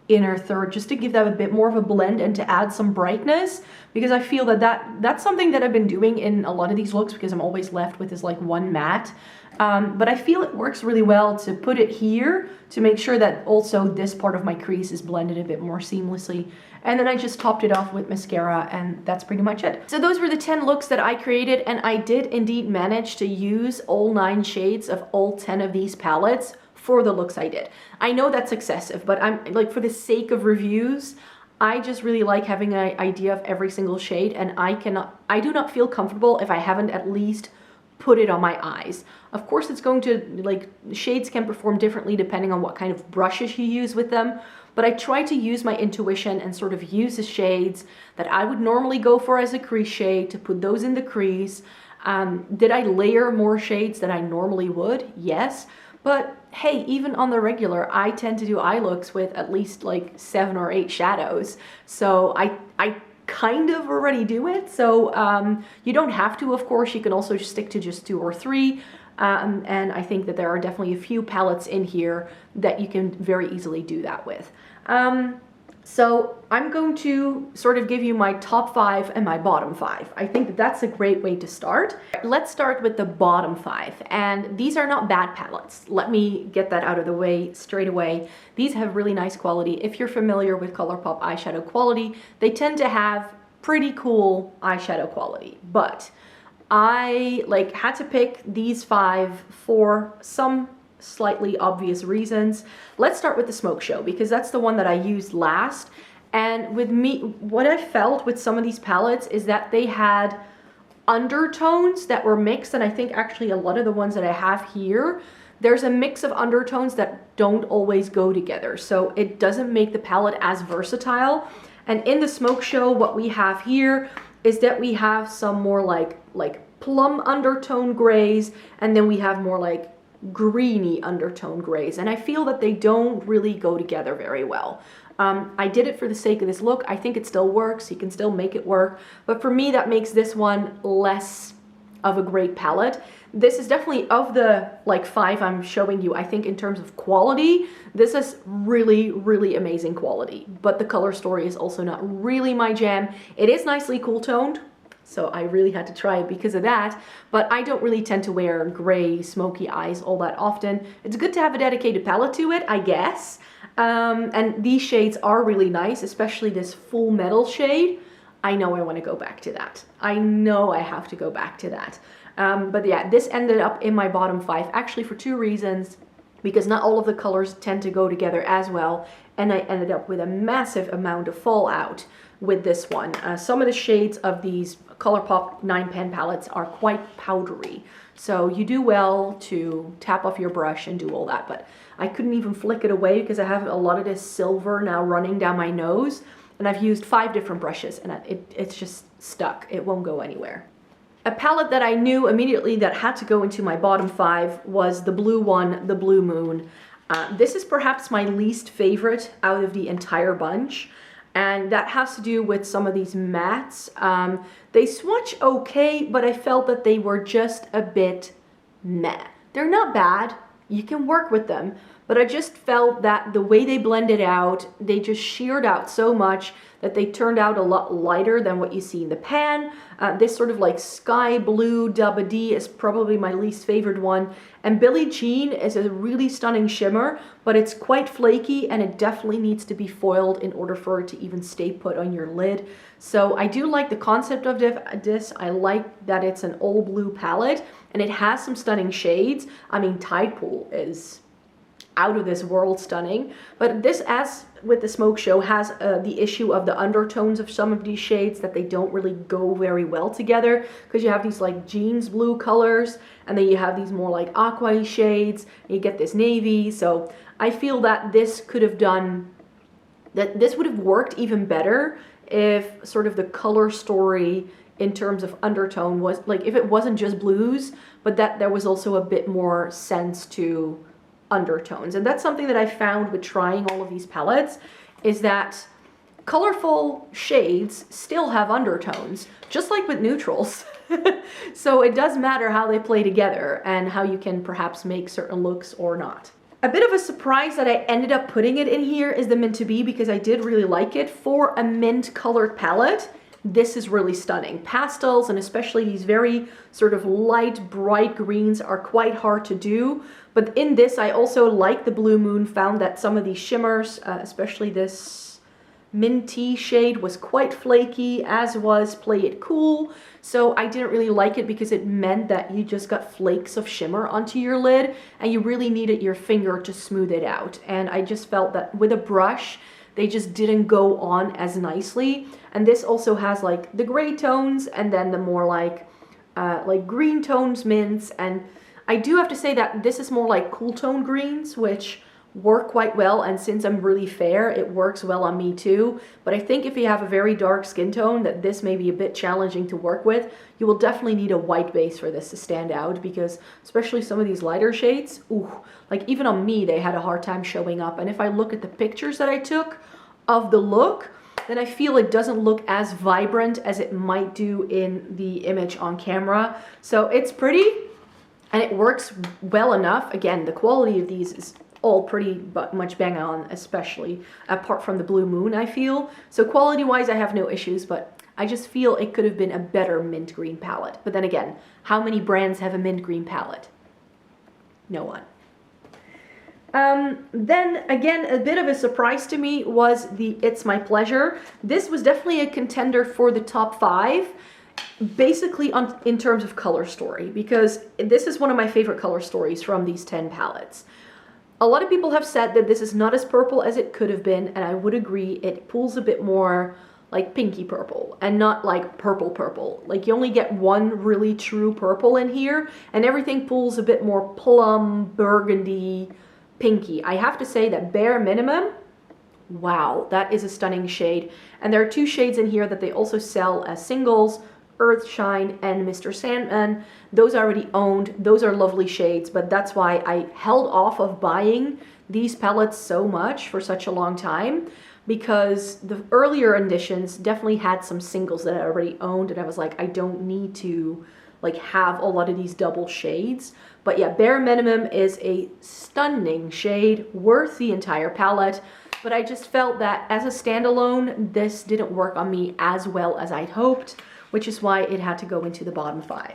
inner third just to give that a bit more of a blend and to add some brightness, because I feel that that's something that I've been doing in a lot of these looks, because I'm always left with this like one matte. But I feel it works really well to put it here to make sure that also this part of my crease is blended a bit more seamlessly. And then I just topped it off with mascara, and that's pretty much it. So those were the 10 looks that I created, and I did indeed manage to use all 9 shades of all 10 of these palettes for the looks I did. I know that's excessive, but I'm like, for the sake of reviews, I just really like having an idea of every single shade, and I do not feel comfortable if I haven't at least put it on my eyes. Of course, it's going to, like, shades can perform differently depending on what kind of brushes you use with them, but I try to use my intuition and sort of use the shades that I would normally go for as a crease shade to put those in the crease. Did I layer more shades than I normally would? Yes. But hey, even on the regular, I tend to do eye looks with at least like 7 or 8 shadows. So I kind of already do it. So you don't have to, of course. You can also stick to just 2 or 3. And I think that there are definitely a few palettes in here that you can very easily do that with. So I'm going to sort of give you my top 5 and my bottom 5. I think that that's a great way to start. Let's start with the bottom 5. And these are not bad palettes. Let me get that out of the way straight away. These have really nice quality. If you're familiar with Colourpop eyeshadow quality, they tend to have pretty cool eyeshadow quality. But I had to pick these 5 for some slightly obvious reasons. Let's start with the Smoke Show, because that's the one that I used last. And with me, what I felt with some of these palettes is that they had undertones that were mixed, and I think actually a lot of the ones that I have here, there's a mix of undertones that don't always go together, so it doesn't make the palette as versatile. And in the Smoke Show, what we have here is that we have some more like plum undertone grays, and then we have more like greeny undertone grays, and I feel that they don't really go together very well. I did it for the sake of this look. I think it still works. You can still make it work, but for me that makes this one less of a great palette. This is definitely, of the 5 I'm showing you, I think in terms of quality, this is really amazing quality, but the color story is also not really my jam. It is nicely cool toned, so I really had to try it because of that, but I don't really tend to wear gray smoky eyes all that often. It's good to have a dedicated palette to it, I guess. And these shades are really nice, especially this Full Metal shade. I know I want to go back to that. I know I have to go back to that. But yeah, this ended up in my bottom 5, actually for 2 reasons. Because not all of the colors tend to go together as well, and I ended up with a massive amount of fallout with this one. Some of the shades of these Colourpop 9-pan palettes are quite powdery, so you do well to tap off your brush and do all that, but I couldn't even flick it away because I have a lot of this silver now running down my nose, and I've used 5 different brushes, and it's just stuck. It won't go anywhere. A palette that I knew immediately that had to go into my bottom 5 was the blue one, the Blue Moon. This is perhaps my least favorite out of the entire bunch, and that has to do with some of these mattes. They swatch okay, but I felt that they were just a bit meh. They're not bad, you can work with them, but I just felt that the way they blended out, they just sheared out so much that they turned out a lot lighter than what you see in the pan. This sort of like sky blue Double D is probably my least favorite one. And Billie Jean is a really stunning shimmer, but it's quite flaky and it definitely needs to be foiled in order for it to even stay put on your lid. So I do like the concept of this. I like that it's an all blue palette and it has some stunning shades. I mean, Tide Pool is out of this world stunning. But this, as with the Smoke Show, has the issue of the undertones of some of these shades that they don't really go very well together, because you have these like jeans blue colors, and then you have these more like aqua shades, and you get this navy. So I feel that this could have done, that this would have worked even better if sort of the color story in terms of undertone was like, if it wasn't just blues, but that there was also a bit more sense to undertones. And that's something that I found with trying all of these palettes, is that colorful shades still have undertones, just like with neutrals. So it does matter how they play together and how you can perhaps make certain looks or not. A bit of a surprise that I ended up putting it in here is the Mint to Be, because I did really like it. For a mint colored palette, this is really stunning. Pastels, and especially these very sort of light, bright greens, are quite hard to do. But in this, I also like the Blue Moon, found that some of these shimmers, especially this minty shade, was quite flaky, as was Play It Cool. So I didn't really like it because it meant that you just got flakes of shimmer onto your lid, and you really needed your finger to smooth it out. And I just felt that with a brush, they just didn't go on as nicely. And this also has like the gray tones, and then the more like green tones mints. And I do have to say that this is more like cool tone greens, which work quite well, and since I'm really fair, it works well on me too. But I think if you have a very dark skin tone, that this may be a bit challenging to work with. You will definitely need a white base for this to stand out, because especially some of these lighter shades, ooh, like even on me, they had a hard time showing up. And if I look at the pictures that I took of the look, then I feel it doesn't look as vibrant as it might do in the image on camera. So it's pretty, and it works well enough. Again, the quality of these is all pretty much bang on, especially apart from the Blue Moon, I feel. So quality wise, I have no issues, but I just feel it could have been a better mint green palette. But then again, how many brands have a mint green palette? No one. Then again, a bit of a surprise to me was the It's My Pleasure. This was definitely a contender for the top 5, basically in terms of color story, because this is one of my favorite color stories from these 10 palettes. A lot of people have said that this is not as purple as it could have been, and I would agree. It pulls a bit more like pinky purple and not like purple purple. Like you only get one really true purple in here, and everything pulls a bit more plum, burgundy, pinky. I have to say that Bare Minimum, wow, that is a stunning shade. And there are 2 shades in here that they also sell as singles, Earthshine and Mr. Sandman. Those are already owned. Those are lovely shades, but that's why I held off of buying these palettes so much for such a long time, because the earlier editions definitely had some singles that I already owned, and I was like, I don't need to like have a lot of these double shades. But yeah, Bare Minimum is a stunning shade, worth the entire palette. But I just felt that as a standalone, this didn't work on me as well as I'd hoped, which is why it had to go into the bottom 5.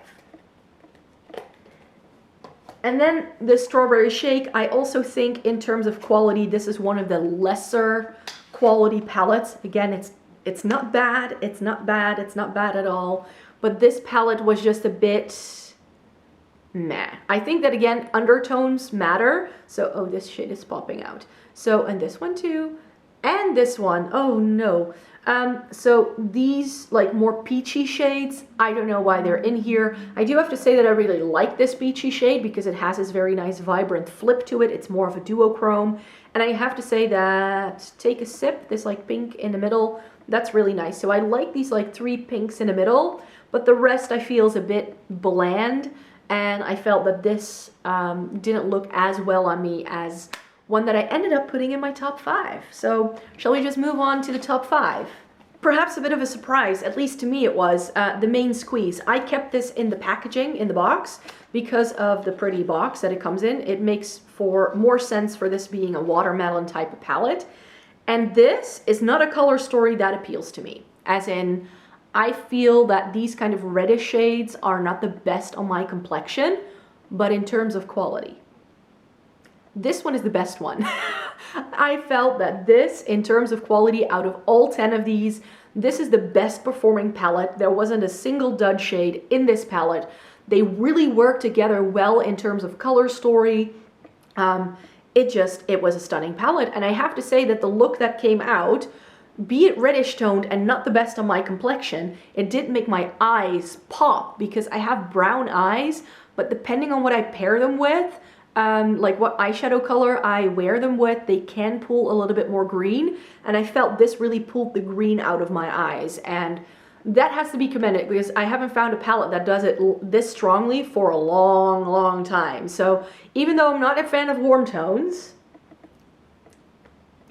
And then the Strawberry Shake, I also think in terms of quality, this is one of the lesser quality palettes. Again, it's not bad, it's not bad, it's not bad at all. But this palette was just a bit meh. I think that again, undertones matter. So, oh, this shade is popping out. So, and this one too, and this one, oh no. So these like more peachy shades, I don't know why they're in here. I do have to say that I really like this peachy shade because it has this very nice vibrant flip to it. It's more of a duochrome. And I have to say that Take a Sip, this like pink in the middle, that's really nice. So I like these like 3 pinks in the middle, but the rest I feel is a bit bland. And I felt that this didn't look as well on me as one that I ended up putting in my top 5. So shall we just move on to the top 5? Perhaps a bit of a surprise, at least to me it was, the Main Squeeze. I kept this in the packaging, in the box, because of the pretty box that it comes in. It makes for more sense for this being a watermelon type of palette. And this is not a color story that appeals to me. As in, I feel that these kind of reddish shades are not the best on my complexion, but in terms of quality, this one is the best one. I felt that this, in terms of quality, out of all 10 of these, this is the best performing palette. There wasn't a single dud shade in this palette. They really work together well in terms of color story. it was a stunning palette. And I have to say that the look that came out, be it reddish toned and not the best on my complexion, it did make my eyes pop because I have brown eyes, but depending on what I pair them with, like what eyeshadow color I wear them with, they can pull a little bit more green, and I felt this really pulled the green out of my eyes, and that has to be commended because I haven't found a palette that does it this strongly for a long time. So even though I'm not a fan of warm tones,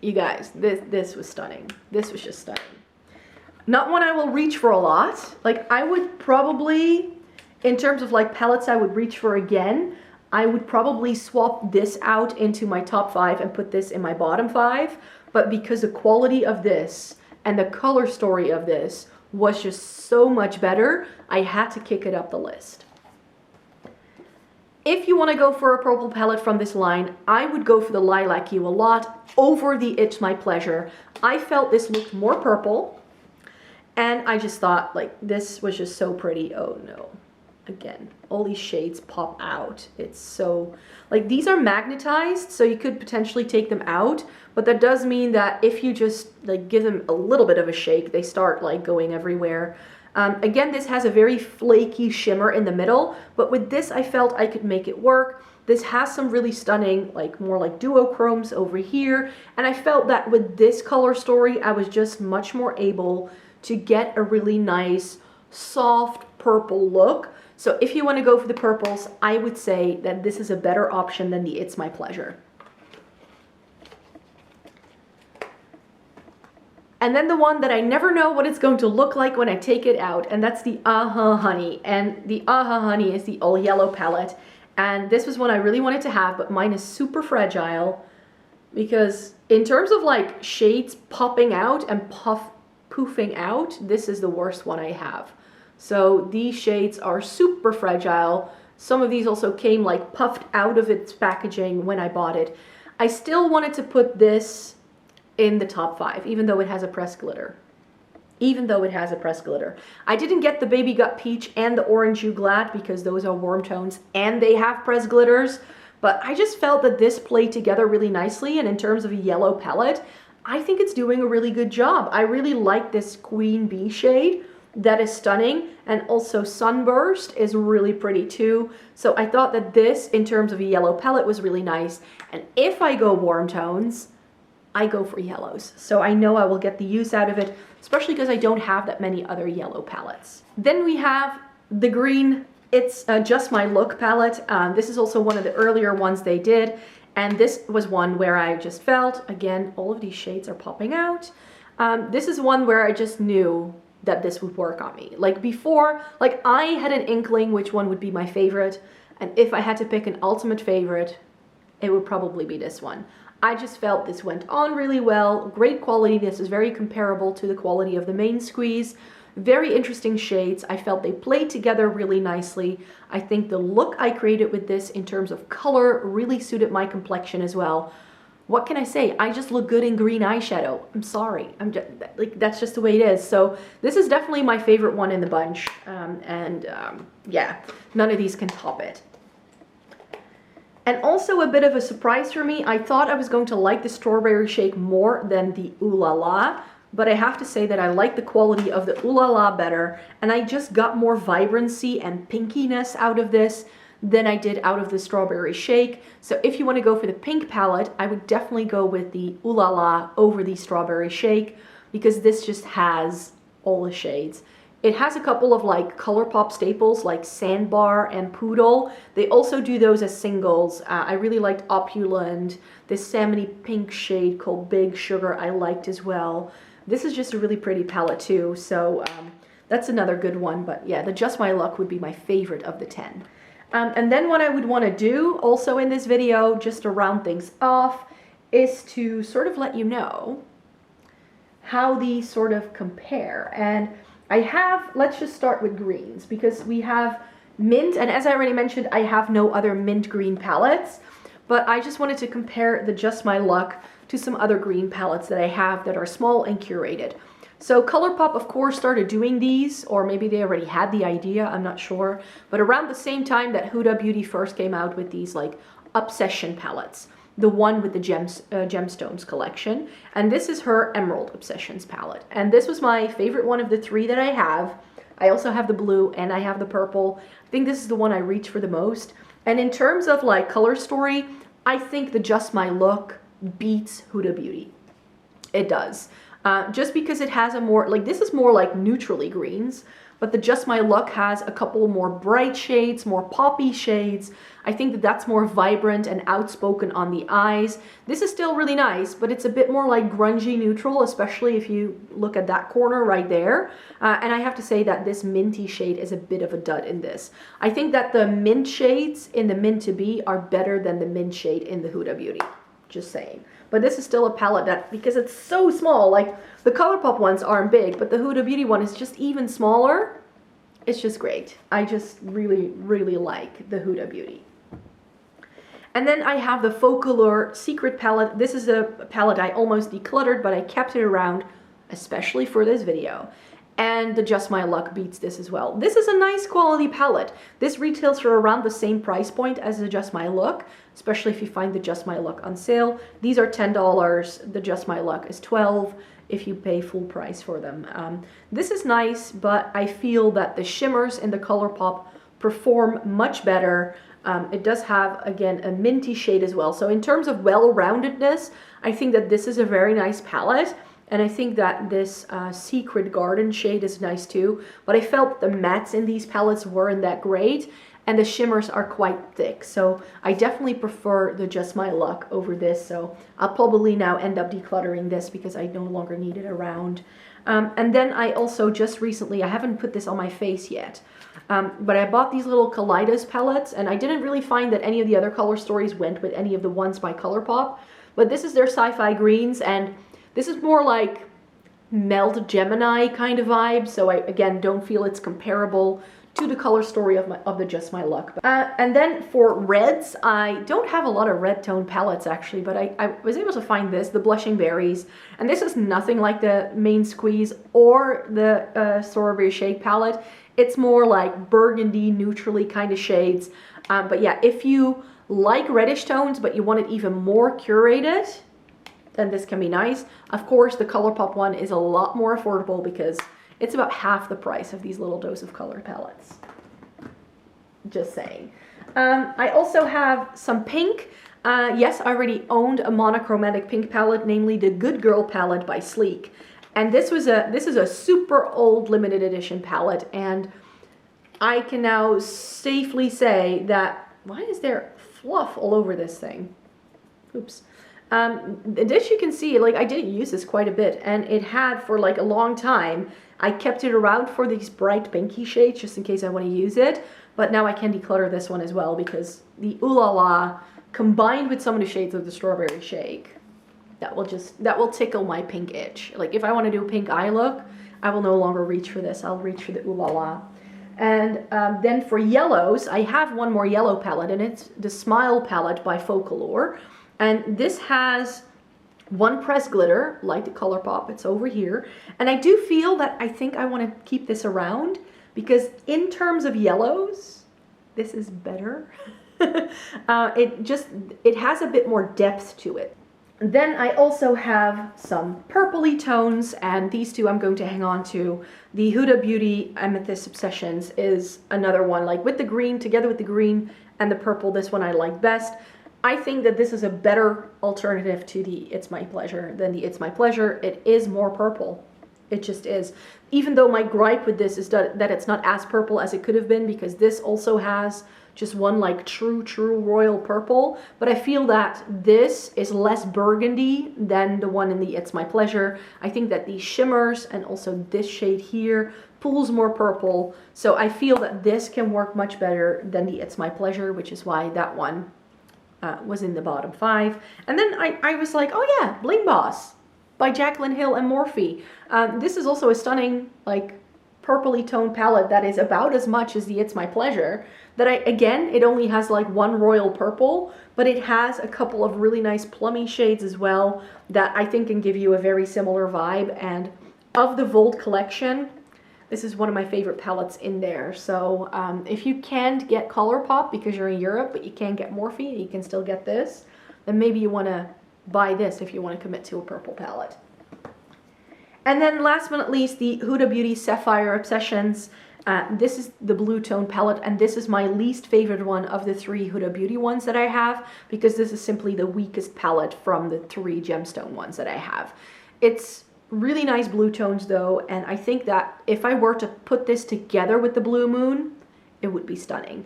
you guys, this was stunning. This was just stunning. Not one I will reach for a lot. Like, I would probably, in terms of like palettes I would reach for again, I would probably swap this out into my top 5 and put this in my bottom 5. But because the quality of this and the color story of this was just so much better, I had to kick it up the list. If you want to go for a purple palette from this line, I would go for the Lilac You A Lot over the It's My Pleasure. I felt this looked more purple, and I just thought, like, this was just so pretty. Oh no. Again, all these shades pop out. It's so, like, these are magnetized, so you could potentially take them out, but that does mean that if you just like give them a little bit of a shake, they start like going everywhere. Again, this has a very flaky shimmer in the middle, but with this I felt I could make it work. This has some really stunning, like more like duochromes over here, and I felt that with this color story I was just much more able to get a really nice soft purple look. So if you want to go for the purples, I would say that this is a better option than the It's My Pleasure. And then the one that I never know what it's going to look like when I take it out, and that's the Aha Honey. And the Aha Honey is the all yellow palette. And this was one I really wanted to have, but mine is super fragile because in terms of like shades popping out and poofing out, this is the worst one I have. So these shades are super fragile. Some of these also came like puffed out of its packaging when I bought it. I still wanted to put this in the top 5, even though it has a pressed glitter. Even though it has a pressed glitter. I didn't get the Baby Got Peach and the Orange You Glad because those are warm tones and they have pressed glitters. But I just felt that this played together really nicely, and in terms of a yellow palette, I think it's doing a really good job. I really like this Queen Bee shade. That is stunning, and also Sunburst is really pretty too. So I thought that this, in terms of a yellow palette, was really nice. And if I go warm tones, I go for yellows. So I know I will get the use out of it, especially because I don't have that many other yellow palettes. Then we have the green, it's Just My Look palette. This is also one of the earlier ones they did. And this was one where I just felt, again, all of these shades are popping out. This is one where I just knew that this would work on me. Like before, like I had an inkling which one would be my favorite, and if I had to pick an ultimate favorite, it would probably be this one. I just felt this went on really well, great quality. This is very comparable to the quality of the main squeeze. Very interesting shades. I felt they played together really nicely. I think the look I created with this in terms of color really suited my complexion as well. What can I say? I just look good in green eyeshadow. I'm sorry. I'm just, like, that's just the way it is. So this is definitely my favorite one in the bunch. Yeah, none of these can top it. And also a bit of a surprise for me. I thought I was going to like the Strawberry Shake more than the Ooh La La, but I have to say that I like the quality of the Ooh La La better, and I just got more vibrancy and pinkiness out of this than I did out of the Strawberry Shake. So if you want to go for the pink palette, I would definitely go with the Ooh La La over the Strawberry Shake, because this just has all the shades. It has a couple of like Colourpop staples like Sandbar and Poodle. They also do those as singles. I really liked Opulent. This salmony pink shade called Big Sugar I liked as well. This is just a really pretty palette too, so that's another good one. But yeah, the Just My Luck would be my favorite of the 10. And then what I would want to do also in this video, just to round things off, is to sort of let you know how these sort of compare. And I have, let's just start with greens, because we have mint, and as I already mentioned, I have no other mint green palettes, but I just wanted to compare the Just My Luck to some other green palettes that I have that are small and curated. So Colourpop, of course, started doing these, or maybe they already had the idea, I'm not sure. But around the same time that Huda Beauty first came out with these like Obsession palettes. the one with the gemstones collection. And this is her Emerald Obsessions palette. And this was my favorite one of the three that I have. I also have the blue and I have the purple. I think this is the one I reach for the most. And in terms of like color story, I think the Just My Look beats Huda Beauty. It does. Just because it has a more, like this is more like neutrally greens, but the Just My Look has a couple more bright shades, more poppy shades. I think that that's more vibrant and outspoken on the eyes. This is still really nice, but it's a bit more like grungy neutral, especially if you look at that corner right there. And I have to say that this minty shade is a bit of a dud in this. I think that the mint shades in the Mint to Be are better than the mint shade in the Huda Beauty. Just saying. But this is still a palette that, because it's so small, like the Colourpop ones aren't big, but the Huda Beauty one is just even smaller. It's just great. I just really, really like the Huda Beauty. And then I have the Faux Couleur Secret palette. This is a palette I almost decluttered, but I kept it around, especially for this video. And the Just My Luck beats this as well. This is a nice quality palette. This retails for around the same price point as the Just My Look, especially if you find the Just My Look on sale. These are $10. The Just My Luck is $12 if you pay full price for them. This is nice, but I feel that the shimmers in the Colourpop perform much better. It does have, again, a minty shade as well. So in terms of well-roundedness, I think that this is a very nice palette. And I think that this Secret Garden shade is nice too. But I felt the mattes in these palettes weren't that great. And the shimmers are quite thick. So I definitely prefer the Just My Luck over this. So I'll probably now end up decluttering this because I no longer need it around. And then I also just recently, I haven't put this on my face yet, but I bought these little Kaleidos palettes. And I didn't really find that any of the other color stories went with any of the ones by Colourpop. But this is their Sci-Fi Greens, and this is more like Melt Gemini kind of vibe, so I, again, don't feel it's comparable to the color story of the Just My Luck. And then for reds, I don't have a lot of red tone palettes actually, but I was able to find this, the Blushing Berries, and this is nothing like the Main Squeeze or the Strawberry Shake palette. It's more like burgundy, neutrally kind of shades. But yeah, if you like reddish tones, but you want it even more curated, then this can be nice. Of course, the Colourpop one is a lot more affordable because it's about half the price of these little Dose of Color palettes. Just saying. I also have some pink. Yes, I already owned a monochromatic pink palette, namely the Good Girl palette by Sleek. And this is a super old limited edition palette, and I can now safely say that, why is there fluff all over this thing? Oops. This you can see, like I did use this quite a bit, and it had for like a long time. I kept it around for these bright pinky shades just in case I want to use it, but now I can declutter this one as well because the Ooh La La combined with some of the shades of the Strawberry Shake, that will tickle my pink itch. Like if I want to do a pink eye look, I will no longer reach for this. I'll reach for the Ooh La La. And then for yellows, I have one more yellow palette, and it's the Smile palette by Faux Couleur. And this has one pressed glitter, like the Colourpop, it's over here. And I do feel that I think I want to keep this around because in terms of yellows, this is better. It has a bit more depth to it. Then I also have some purpley tones, and these two I'm going to hang on to. The Huda Beauty Amethyst Obsessions is another one, like with the green, together with the green and the purple, this one I like best. I think that this is a better alternative to the It's My Pleasure than the It's My Pleasure. It is more purple. It just is. Even though my gripe with this is that it's not as purple as it could have been, because this also has just one like true royal purple. But I feel that this is less burgundy than the one in the It's My Pleasure. I think that these shimmers and also this shade here pulls more purple. So I feel that this can work much better than the It's My Pleasure, which is why that one was in the bottom 5. And then I was like, oh yeah, Bling Boss by Jaclyn Hill and Morphe. This is also a stunning, like, purpley toned palette that is about as much as the It's My Pleasure. Again, it only has like one royal purple, but it has a couple of really nice plummy shades as well that I think can give you a very similar vibe. And of the Volt collection, this is one of my favorite palettes in there. So if you can't get Colourpop because you're in Europe, but you can't get Morphe, you can still get this. then maybe you want to buy this if you want to commit to a purple palette. And then last but not least, the Huda Beauty Sapphire Obsessions. This is the blue tone palette, and this is my least favorite one of the 3 Huda Beauty ones that I have, because this is simply the weakest palette from the 3 gemstone ones that I have. It's really nice blue tones though, and I think that if I were to put this together with the Blue Moon, it would be stunning.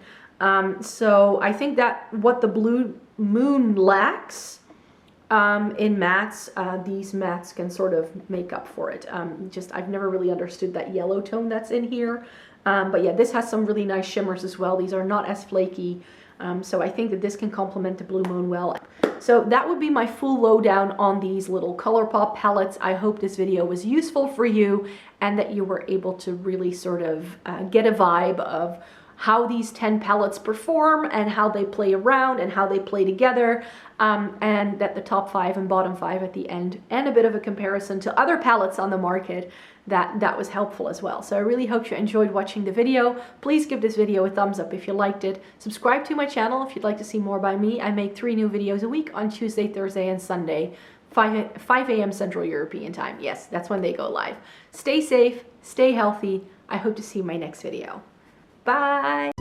So I think that what the Blue Moon lacks in mattes, these mattes can sort of make up for it. I've never really understood that yellow tone that's in here. But yeah, this has some really nice shimmers as well. These are not as flaky. So I think that this can complement the Blue Moon well. So that would be my full lowdown on these little Colourpop palettes. I hope this video was useful for you and that you were able to really sort of get a vibe of how these 10 palettes perform and how they play around and how they play together, and that the top 5 and bottom 5 at the end, and a bit of a comparison to other palettes on the market, that was helpful as well. So I really hope you enjoyed watching the video. Please give this video a thumbs up if you liked it. Subscribe to my channel if you'd like to see more by me. I make 3 new videos a week on Tuesday, Thursday, and Sunday, 5 a.m. Central European Time. Yes, that's when they go live. Stay safe, stay healthy. I hope to see you in my next video. Bye!